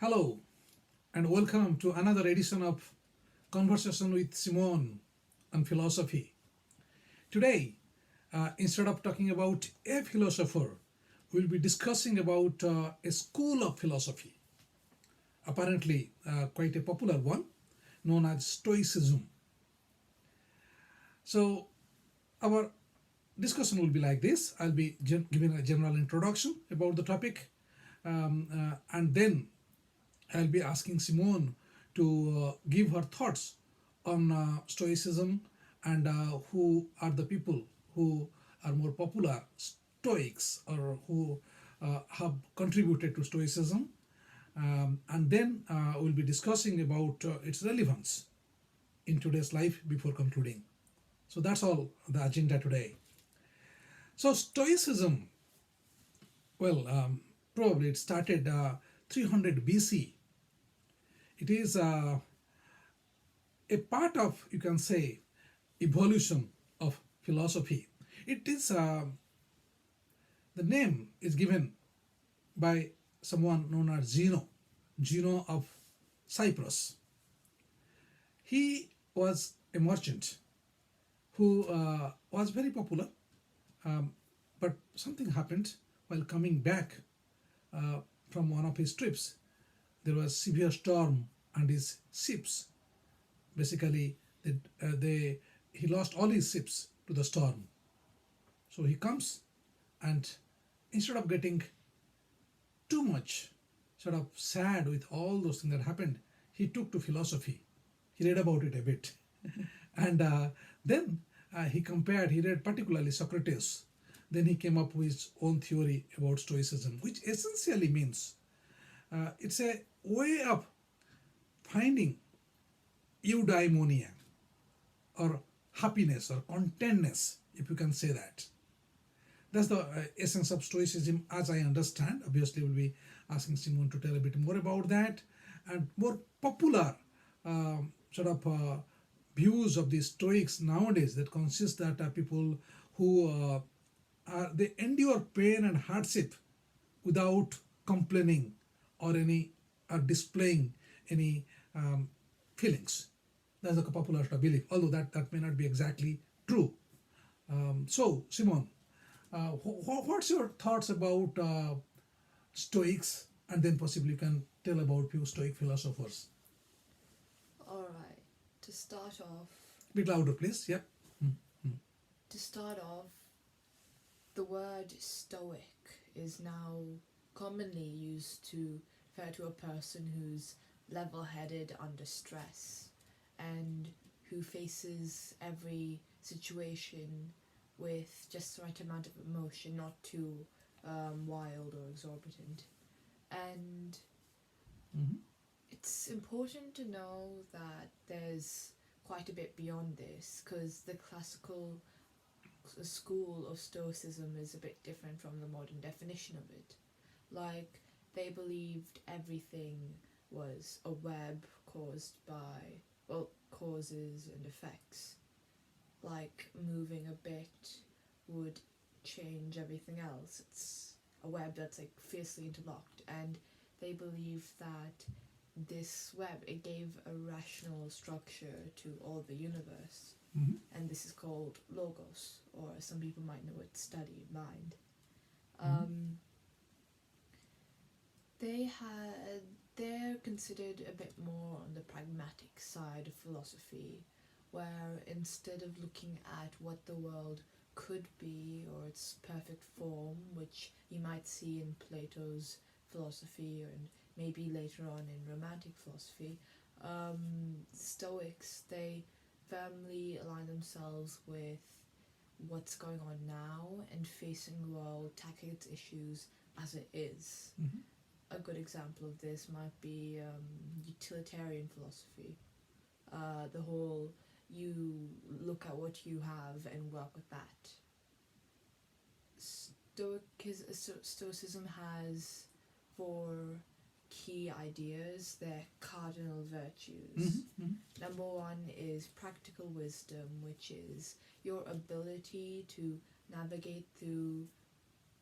Hello, and welcome to another edition of Conversation with Simone on Philosophy. Today, instead of talking about a philosopher, we'll be discussing about a school of philosophy, apparently quite a popular one, known as Stoicism. So, our discussion will be like this. I'll be giving a general introduction about the topic, and then I'll be asking Simone to give her thoughts on Stoicism and who are the people who are more popular Stoics or who have contributed to Stoicism. And then we'll be discussing about its relevance in today's life before concluding. So that's all the agenda today. So Stoicism, probably it started 300 BC. It is a part of, you can say, evolution of philosophy. It is the name is given by someone known as Zeno of Cyprus. He was a merchant who was very popular, but something happened while coming back from one of his trips. There was severe storm and his ships basically he lost all his ships to the storm. So he comes, and instead of getting too much sort of sad with all those things that happened, he took to philosophy. He read about it a bit. And then he read particularly Socrates. Then he came up with his own theory about Stoicism, which essentially means it's a way of finding eudaimonia or happiness or contentness, if you can say that. That's the essence of Stoicism as I understand. Obviously, we'll be asking Simone to tell a bit more about that. And more popular views of the Stoics nowadays that consist that people who they endure pain and hardship without complaining or displaying any feelings. That's a popular belief, although that may not be exactly true. So, Simone, what's your thoughts about Stoics, and then possibly you can tell about few Stoic philosophers. All right. To start off, Bit louder, please. Yep. to start off, the word stoic is now commonly used to refer to a person who's level-headed under stress and who faces every situation with just the right amount of emotion, not too wild or exorbitant. And it's important to know that there's quite a bit beyond this, because the classical school of Stoicism is a bit different from the modern definition of it. Like, they believed everything was a web caused by, causes and effects. Like, moving a bit would change everything else. It's a web that's like fiercely interlocked, and they believe that this web, it gave a rational structure to all the universe, and this is called logos, or some people might know it, study, mind. They're considered a bit more on the pragmatic side of philosophy, where instead of looking at what the world could be or its perfect form, which you might see in Plato's philosophy and maybe later on in romantic philosophy, Stoics, they firmly align themselves with what's going on now and facing the world, tackling its issues as it is. A good example of this might be utilitarian philosophy. The whole, you look at what you have and work with that. Stoicism has 4 key ideas, they're cardinal virtues. Number 1 is practical wisdom, which is your ability to navigate through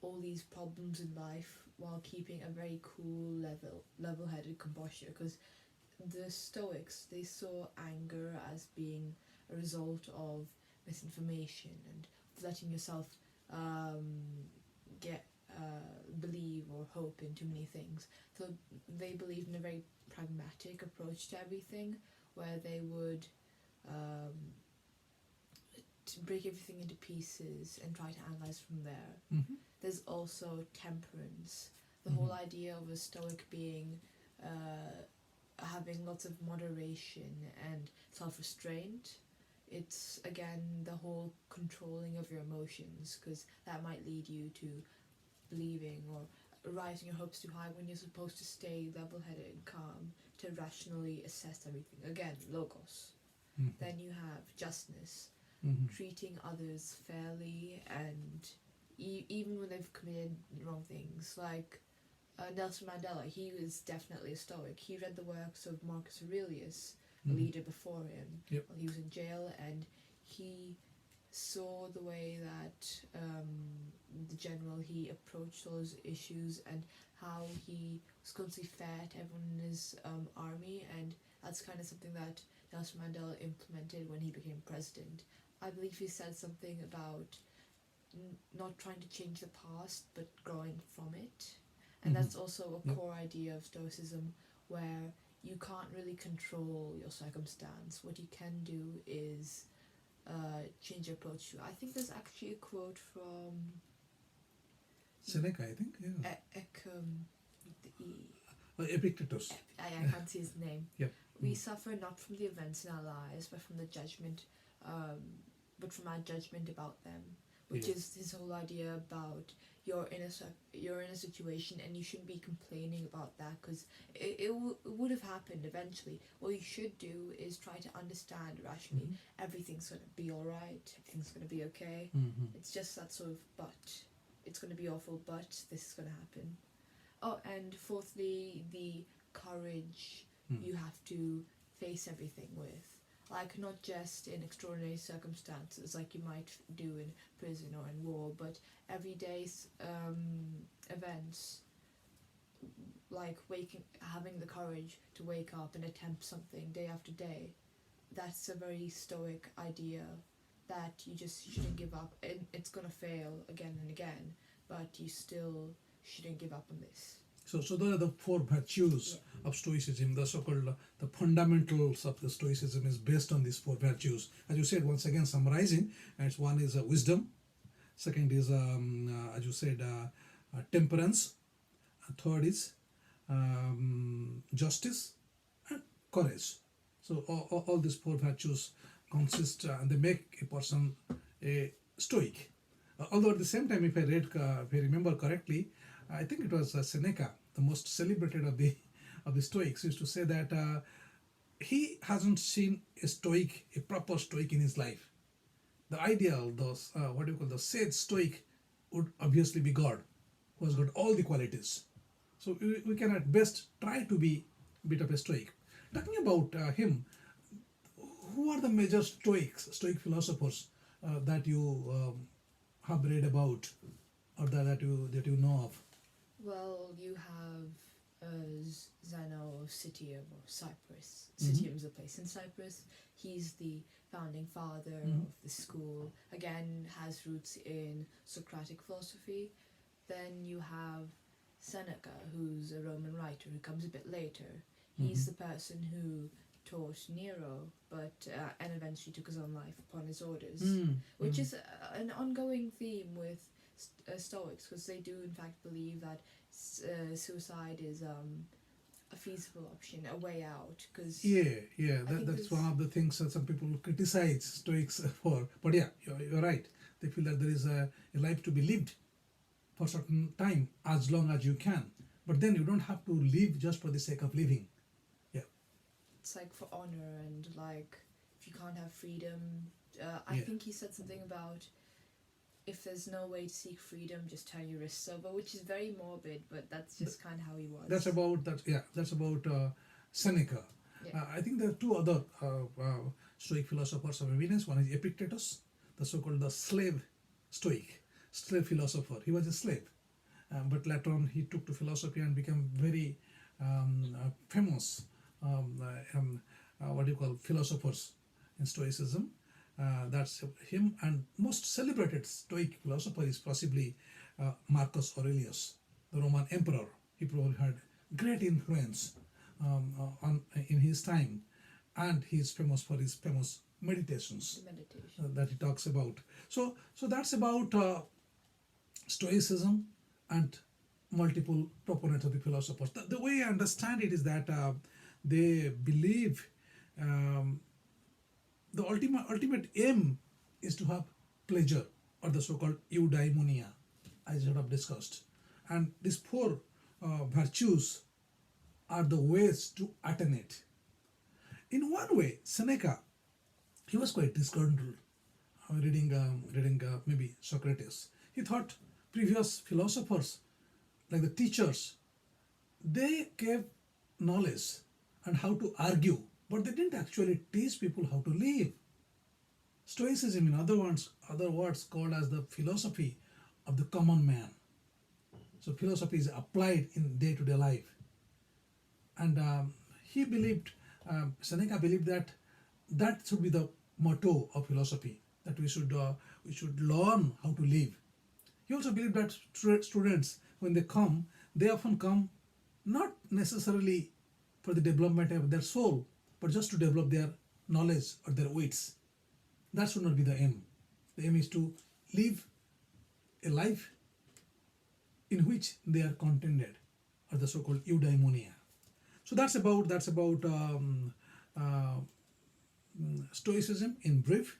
all these problems in life while keeping a very cool, level-headed composure. Because the Stoics, they saw anger as being a result of misinformation and letting yourself get believe or hope in too many things. So they believed in a very pragmatic approach to everything, where they would break everything into pieces and try to analyze from there. Mm-hmm. There's also temperance. The Mhm. whole idea of a Stoic being having lots of moderation and self-restraint. It's again the whole controlling of your emotions, because that might lead you to believing or rising your hopes too high when you're supposed to stay level-headed and calm to rationally assess everything. Again, logos. Mhm. Then you have justness, Mhm. treating others fairly, and even when they've committed wrong things. Like Nelson Mandela, he was definitely a Stoic. He read the works of Marcus Aurelius, the Mhm. leader before him, Yep. while he was in jail, and he saw the way that the general, he approached those issues and how he was constantly fair to everyone in his army, and that's kind of something that Nelson Mandela implemented when he became president. I believe he said something about not trying to change the past but growing from it, and Mhm. that's also a Yep. core idea of Stoicism, where you can't really control your circumstance. What you can do is change your approach to it. I think there's actually a quote from Seneca, I think. Yeah. with the E. Epictetus. I can't see his name. Yep. We suffer not from the events in our lives, but from the judgment, but from our judgment about them, which Yeah. is his whole idea about you're in a situation and you shouldn't be complaining about that, because it would have happened eventually. What you should do is try to understand rationally. Mhm. Everything's going to be alright, everything's going to be okay. Mhm. It's just that sort of but. It's going to be awful, but this is going to happen. Oh, and fourthly, the courage Mm. you have to face everything with. Like, not just in extraordinary circumstances like you might do in prison or in war, but everyday events, like having the courage to wake up and attempt something day after day. That's a very Stoic idea, that you just shouldn't give up. It's gonna fail again and again, but you still shouldn't give up on this. So those are the four virtues of Stoicism. The so-called the fundamentals of the Stoicism is based on these four virtues. As you said, once again summarizing, and one is wisdom. Second is, as you said, temperance. Third is justice and courage. So all these four virtues consist and they make a person a Stoic. Although at the same time, if I remember correctly, I think it was Seneca, the most celebrated of the Stoics, used to say that he hasn't seen a proper Stoic in his life. The ideal, those what do you call the sage Stoic, would obviously be God, who has got all the qualities. So we can at best try to be a bit of a Stoic. Talking about him, who are the major Stoic philosophers that you have read about, or that you know of? Well, you have Zeno of Citium or Cyprus. Mhm. Citium is a place in Cyprus. He's the founding father of the school. Again, has roots in Socratic philosophy. Then you have Seneca, who's a Roman writer who comes a bit later. He's the person who taught Nero, but and eventually took his own life upon his orders, which is an ongoing theme with Stoics, because they do in fact believe that suicide is a feasible option, a way out. Because Yeah, think that's there's- one of the things that some people criticize Stoics for. But yeah, you're right. They feel that there is a life to be lived for a certain time, as long as you can. But then you don't have to live just for the sake of living. it's like for honor, and like if you can't have freedom, I Yeah. think he said something about if there's no way to seek freedom, just turn your wrists over, which is very morbid, but that's just kind of how he was. That's about Seneca. Yeah. I think there are two other Stoic philosophers of eminence. One is Epictetus, the so-called the slave Stoic, slave philosopher. He was a slave, but later on he took to philosophy and became very famous. What do you call philosophers in Stoicism? That's him, and most celebrated Stoic philosopher is possibly Marcus Aurelius, the Roman emperor. He probably had great influence on in his time, and he's famous for his famous meditations The meditation. that he talks about. So that's about Stoicism and multiple proponents of the philosophers. The way I understand it is that they believe um, the ultimate aim is to have pleasure, or the so-called eudaimonia, as I have discussed, and these four virtues are the ways to attain it. In one way, Seneca, he was quite disgruntled reading maybe Socrates. He thought previous philosophers, like the teachers, they gave knowledge and how to argue, but they didn't actually teach people how to live. Stoicism, in other words, called as the philosophy of the common man. So philosophy is applied in day-to-day life, and he believed, Seneca believed that that should be the motto of philosophy, that we should learn how to live. He also believed that students, when they often come not necessarily for the development of their soul, but just to develop their knowledge or their wits. That should not be the aim. The aim is to live a life in which they are contented, or the so-called eudaimonia. So that's about Stoicism in brief.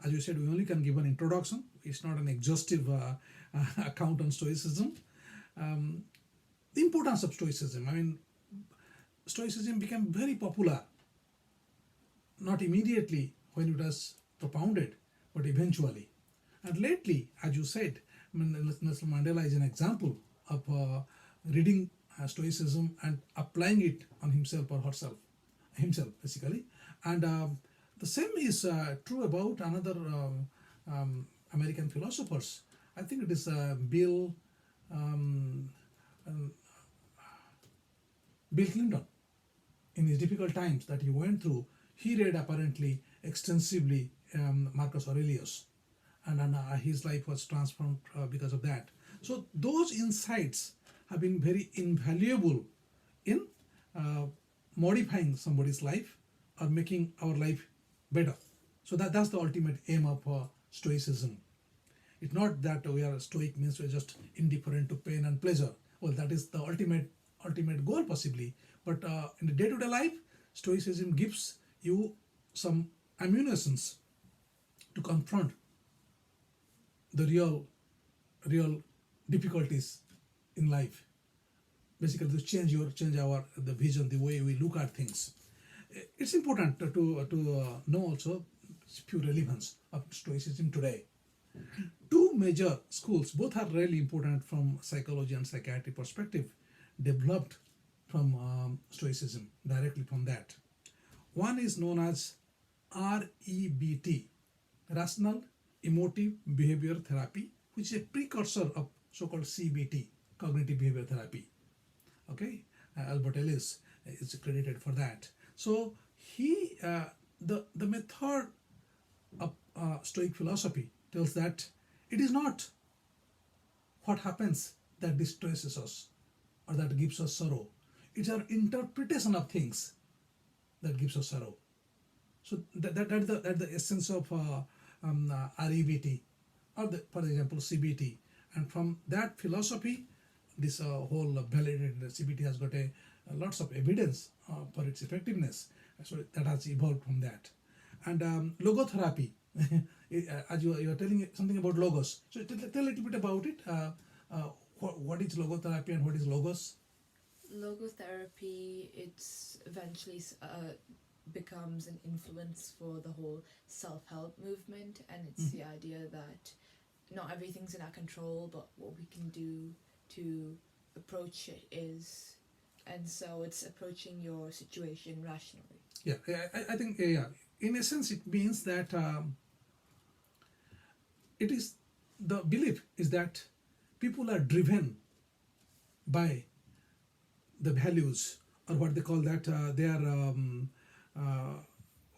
As you said, we only can give an introduction. It's not an exhaustive account on Stoicism. The importance of Stoicism. I mean, Stoicism became very popular, not immediately when it was propounded, but eventually. And lately, as you said, Nelson Mandela is an example of reading Stoicism and applying it on himself or herself, himself basically. And the same is true about another American philosophers. I think it is um, Bill Clinton. In his difficult times that he went through, he read apparently extensively Marcus Aurelius, and his life was transformed because of that. So those insights have been very invaluable in modifying somebody's life or making our life better. So that's the ultimate aim of Stoicism. It's not that we are Stoic means we're just indifferent to pain and pleasure. Well, that is the ultimate goal possibly. But in the day-to-day life, Stoicism gives you some ammunitions to confront the real difficulties in life. Basically, to change our the vision, the way we look at things. It's important to know also few relevance of Stoicism today. Two major schools, both are really important from psychology and psychiatry perspective, developed from Stoicism, directly from that. One is known as REBT, Rational Emotive Behavior Therapy, which is a precursor of so-called CBT, Cognitive Behavior Therapy. Okay, Albert Ellis is credited for that. So the method of Stoic philosophy tells that it is not what happens that distresses us or that gives us sorrow. It's our interpretation of things that gives us sorrow. So that's the essence of REBT, or for example CBT. And from that philosophy, this whole validated CBT has got lots of evidence for its effectiveness. So that has evolved from that. And logotherapy, as you are telling something about logos. So tell a little bit about it. What is logotherapy and what is logos? Logotherapy, it's eventually becomes an influence for the whole self-help movement, and it's the idea that not everything's in our control, but what we can do to approach it is, and so it's approaching your situation rationally. Yeah, I think yeah. In essence, it means that it is the belief is that people are driven by the values, or what they call that,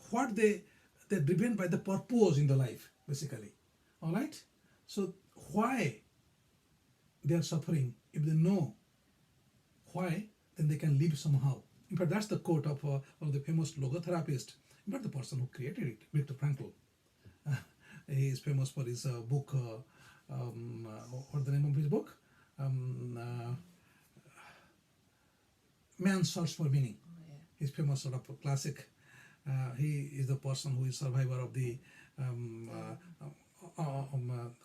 what they're driven by the purpose in the life, basically. All right. So why they are suffering, if they know why, then they can live somehow. In fact, that's the quote of one of the famous logotherapist, in fact the person who created it, Viktor Frankl. He is famous for his book, what's the name of his book? Man's Search for Meaning. Oh, yeah. His famous sort of classic. He is the person who is survivor of the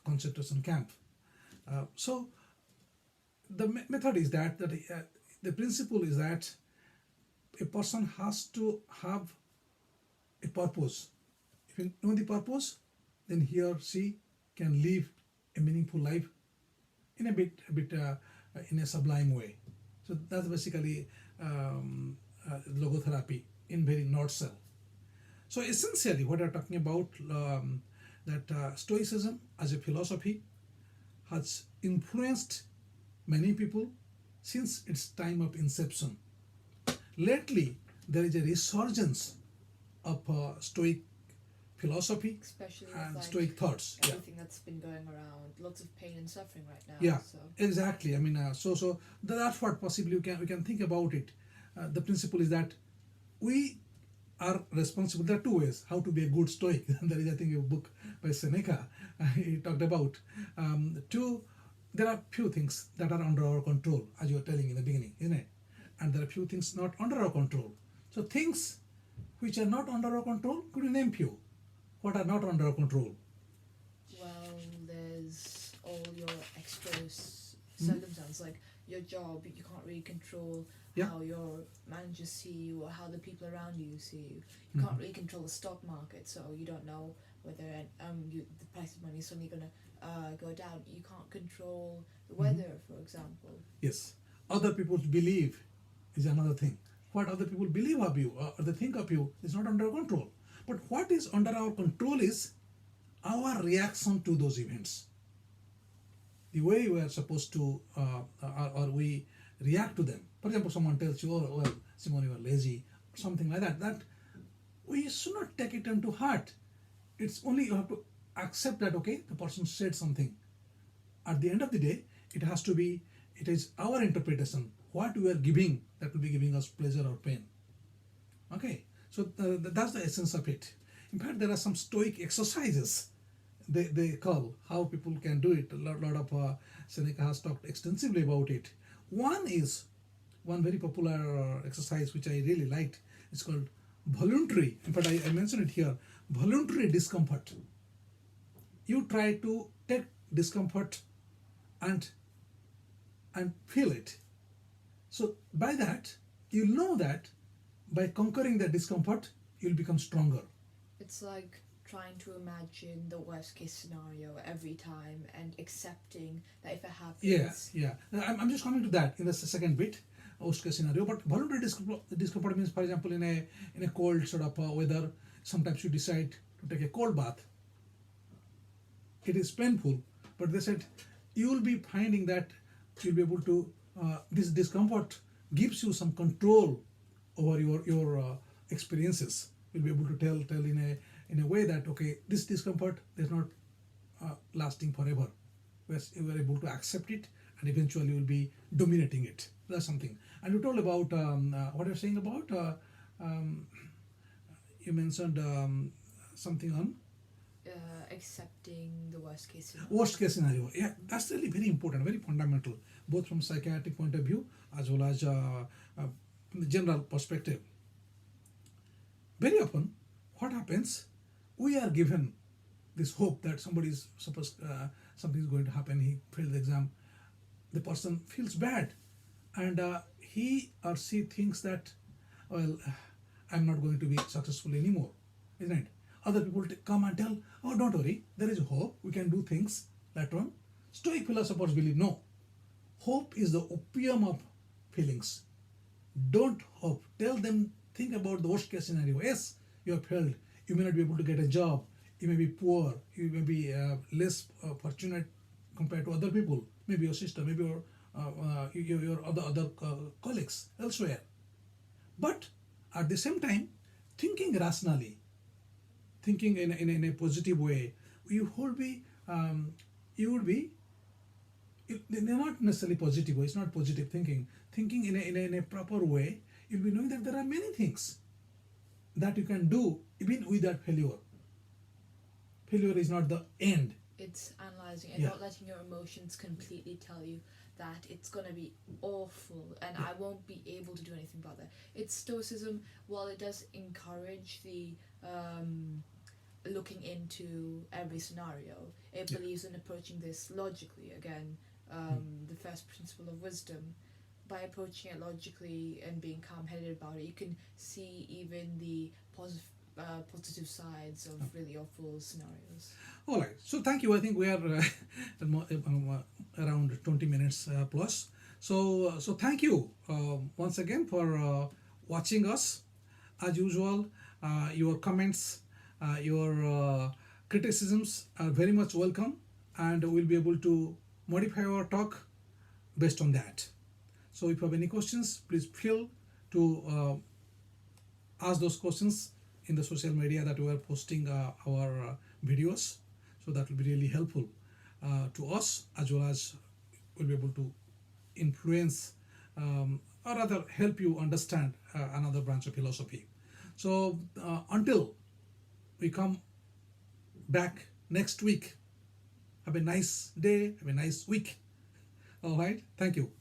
concentration camp. So the method is that the principle is that a person has to have a purpose. If you know the purpose, then he or she can live a meaningful life in a bit in a sublime way. So that's basically logotherapy in very nutshell. So essentially, what we're talking about, that Stoicism as a philosophy has influenced many people since its time of inception. Lately, there is a resurgence of Stoic philosophy Especially with and like Stoic thoughts. Yeah. everything that's been going around, lots of pain and suffering right now. Yeah, So exactly. I mean, so that's what possibly we can think about it. The principle is that we are responsible. There are two ways how to be a good Stoic. There is, I think, a book by Seneca. He talked about two. There are few things that are under our control, as you were telling in the beginning, isn't it? And there are few things not under our control. So things which are not under our control, could you name few? What are not under our control? well, there's all your extra circumstances, like your job. You can't really control Yeah. how your managers see you or how the people around you see you. You can't really control the stock market, so you don't know whether the price of money is suddenly going to go down. You can't control the weather, for example. Yes. Other people's belief is another thing. What other people believe of you or they think of you is not under our control. But what is under our control is our reaction to those events. The way we are supposed to, or we react to them. For example, someone tells you, oh, well, Simone, you are lazy, or something like that. That we should not take it into heart. It's only you have to accept that, okay, the person said something. At the end of the day, it is our interpretation. What we are giving, that will be giving us pleasure or pain. Okay, so that's the essence of it. In fact, there are some Stoic exercises they call how people can do it. A lot of Seneca has talked extensively about it. One very popular exercise which I really liked. It's called voluntary. In fact, I mentioned it here. Voluntary discomfort. You try to take discomfort and feel it. So by that, you'll know that by conquering the discomfort, you'll become stronger. It's like trying to imagine the worst case scenario every time and accepting that if it happens. Yeah. I'm just coming to that in the second bit, worst case scenario. But voluntary discomfort means, for example, in a cold sort of weather, sometimes you decide to take a cold bath. It is painful, but they said you will be finding that you'll be able to. This discomfort gives you some control over your experiences. You'll be able to tell in a way that, okay, this discomfort is not lasting forever. You are able to accept it, and eventually you will be dominating it. That's something. And you told about what you're saying about. You mentioned something on Accepting the worst case scenario. worst case scenario. Yeah, that's really very important, very fundamental, both from psychiatric point of view as well as from the general perspective. Very often, what happens? We are given this hope that something is going to happen. He failed the exam. The person feels bad, and he or she thinks that, well, I'm not going to be successful anymore, isn't it? Other people come and tell, oh, don't worry, there is hope, we can do things later on. Stoic philosophers believe, no, hope is the opium of feelings. Don't hope. Tell them, think about the worst case scenario. Yes, you have failed. You may not be able to get a job. You may be poor. You may be less fortunate compared to other people. Maybe your sister, maybe your your other colleagues elsewhere. But at the same time, thinking rationally, thinking in a positive way, you would be you would be they're not necessarily positive way. It's not positive thinking. Thinking in a proper way, you'll be knowing that there are many things that you can do even without failure. Failure is not the end. It's analyzing and Yeah. not letting your emotions completely tell you that it's going to be awful and Yeah. I won't be able to do anything about that. It's Stoicism, while it does encourage the looking into every scenario, it Yeah. believes in approaching this logically. Again, the first principle of wisdom. By approaching it logically and being calm-headed about it, you can see even the positive sides of really awful scenarios. All right. So thank you. I think we are around 20 minutes plus. So thank you once again for watching us. As usual, your comments, your criticisms are very much welcome, and we'll be able to modify our talk based on that. So if you have any questions, please feel to ask those questions in the social media that we are posting our videos. So that will be really helpful to us, as well as we'll be able to influence or rather help you understand another branch of philosophy. So until we come back next week, have a nice day, have a nice week. All right, thank you.